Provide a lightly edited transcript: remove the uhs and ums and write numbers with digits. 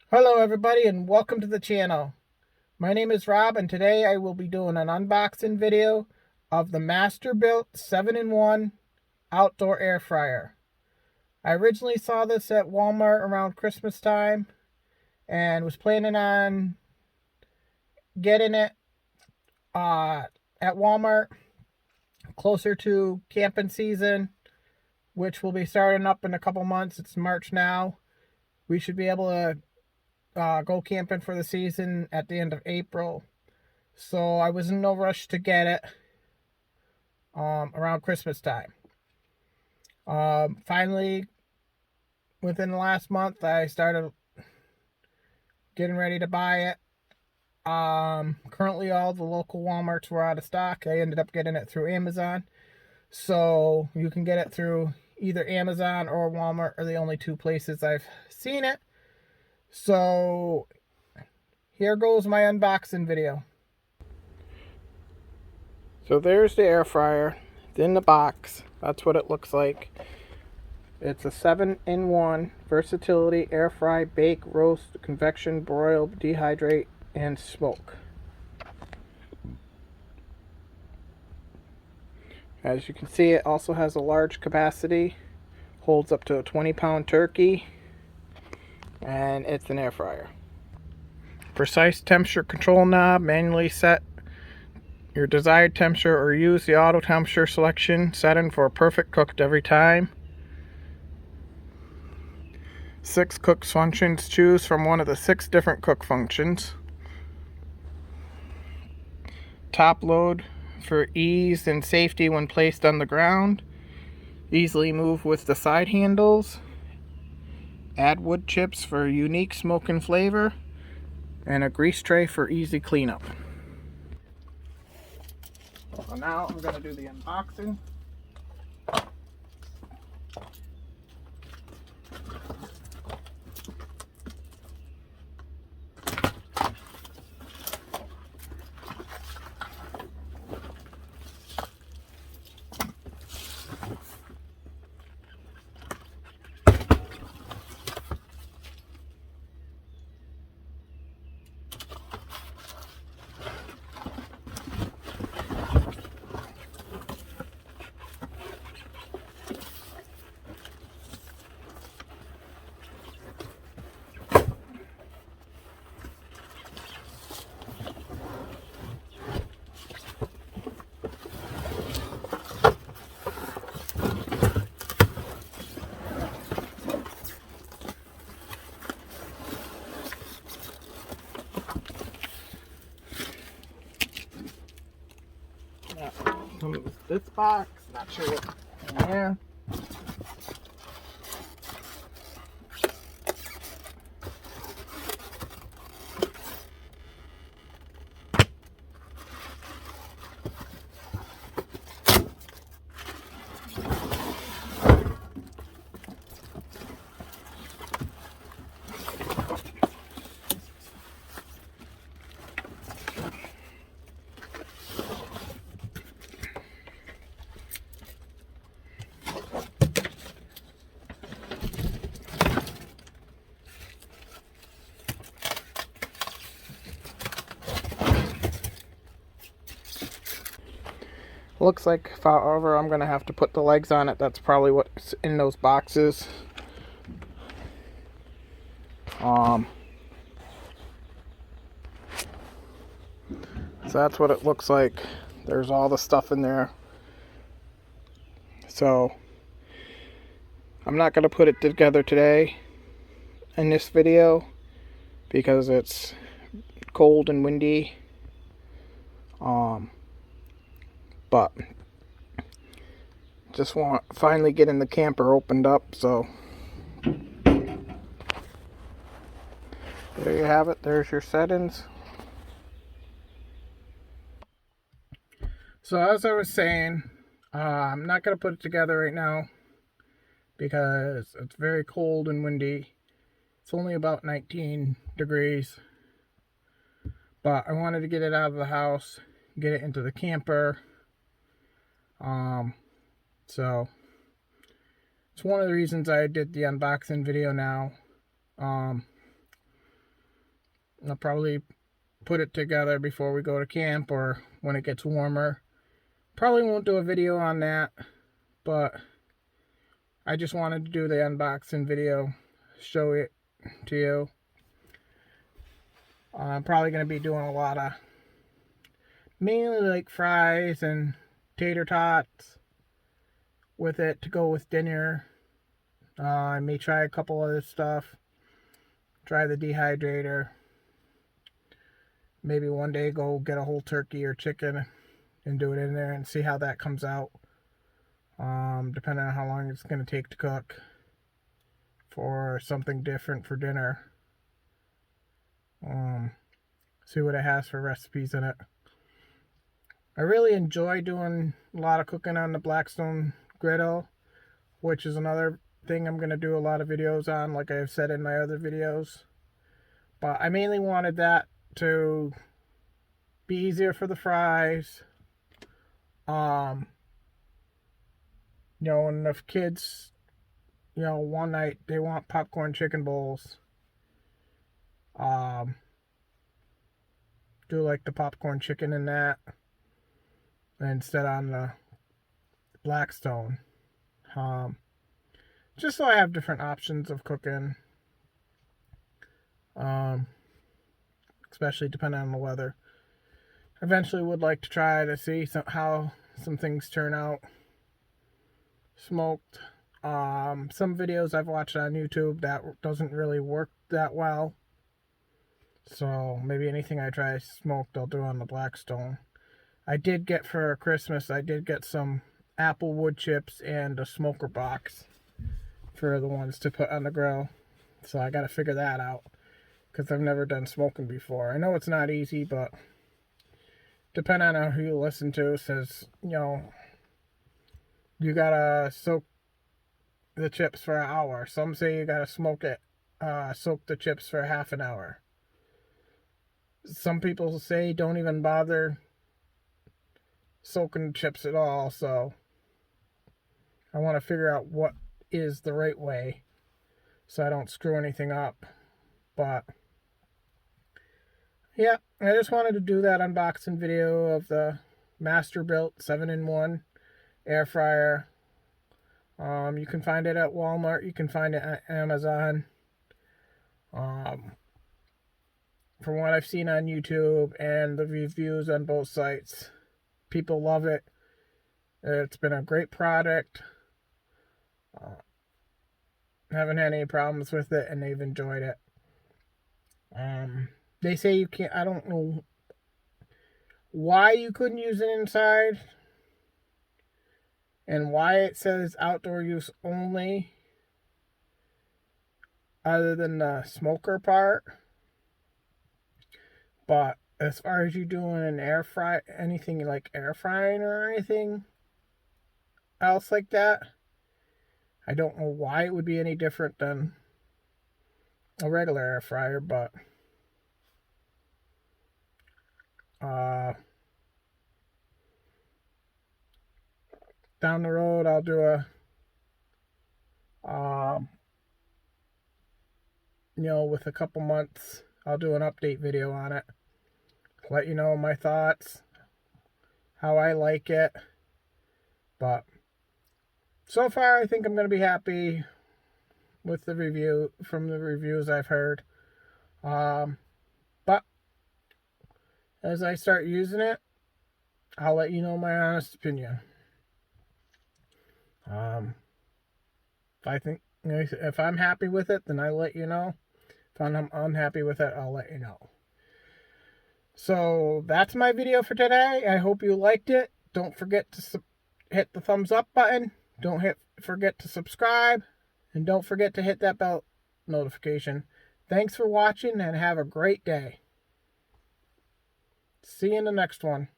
Hello everybody and welcome to the channel. My name is Rob and today I will be doing an unboxing video of the Masterbuilt 7-in-1 outdoor air fryer. I originally saw this at Walmart around Christmas time and was planning on getting it at Walmart closer to camping season, which will be starting up in a couple months. It's March now. We should be able to go camping for the season at the end of April. So I was in no rush to get it around Christmas time. Finally, within the last month, I started getting ready to buy it. Currently, all the local Walmarts were out of stock. I ended up getting it through Amazon. So you can get it through either Amazon or Walmart are the only two places I've seen it. So here goes my unboxing video. So there's the air fryer. It's in the box. That's what it looks like. It's a 7-in-1 versatility air fry, bake, roast, convection, broil, dehydrate, and smoke. As you can see, it also has a large capacity, holds up to a 20-pound turkey, and it's an air fryer. Precise temperature control knob, manually set your desired temperature or use the auto temperature selection setting for perfect cooked every time. 6 cook functions. Choose from one of the 6 different cook functions. Top load for ease and safety when placed on the ground. Easily move with the side handles. Add wood chips for unique smoke and flavor. And a grease tray for easy cleanup. So now I'm going to do the unboxing. This box, not sure what's in there. Looks like, however, I'm going to have to put the legs on it. That's probably what's in those boxes. So that's what it looks like. There's all the stuff in there. So I'm not going to put it together today in this video because it's cold and windy. But just want to finally getting the camper opened up, so there you have it. There's your settings. So as I was saying, I'm not going to put it together right now because it's very cold and windy. It's only about 19 degrees, but I wanted to get it out of the house, get it into the camper. So it's one of the reasons I did the unboxing video now. I'll probably put it together before we go to camp or when it gets warmer. Probably won't do a video on that, but I just wanted to do the unboxing video, show it to you. I'm probably going to be doing a lot of mainly like fries and tater tots with it to go with dinner. I may try a couple other stuff. Try the dehydrator. Maybe one day go get a whole turkey or chicken and do it in there and see how that comes out. Depending on how long it's going to take to cook for something different for dinner. See what it has for recipes in it. I really enjoy doing a lot of cooking on the Blackstone griddle, which is another thing I'm going to do a lot of videos on, like I've said in my other videos. But I mainly wanted that to be easier for the fries. You know, and if kids, you know, one night they want popcorn chicken bowls, do like the popcorn chicken in that instead on the Blackstone. Just so I have different options of cooking, especially depending on the weather. Eventually would like to try to see how some things turn out smoked. Some videos I've watched on YouTube that doesn't really work that well, so maybe anything I try smoked I'll do on the Blackstone. I did get for Christmas, I did get some apple wood chips and a smoker box for the ones to put on the grill. So I got to figure that out because I've never done smoking before. I know it's not easy, but depending on who you listen to, says, you know, you got to soak the chips for an hour. Some say you got to soak the chips for half an hour. Some people say don't even bother soaking chips at all, so I want to figure out what is the right way so I don't screw anything up. But yeah, I just wanted to do that unboxing video of the Masterbuilt 7-in-1 air fryer. You can find it at Walmart, you can find it at Amazon. From what I've seen on YouTube and the reviews on both sites, people love it. It's been a great product. Haven't had any problems with it, and they've enjoyed it. They say you can't, I don't know why you couldn't use it inside and why it says outdoor use only, other than the smoker part. But as far as you doing an air fry, anything like air frying or anything else like that, I don't know why it would be any different than a regular air fryer, but down the road I'll do a you know, with a couple months I'll do an update video on it, let you know my thoughts, how I like it. But so far I think I'm going to be happy with the review, from the reviews I've heard. But as I start using it, I'll let you know my honest opinion. If I'm happy with it, then I'll let you know. If I'm unhappy with it, I'll let you know. So that's my video for today. I hope you liked it. Don't forget to hit the thumbs up button. Don't forget to subscribe. And don't forget to hit that bell notification. Thanks for watching and have a great day. See you in the next one.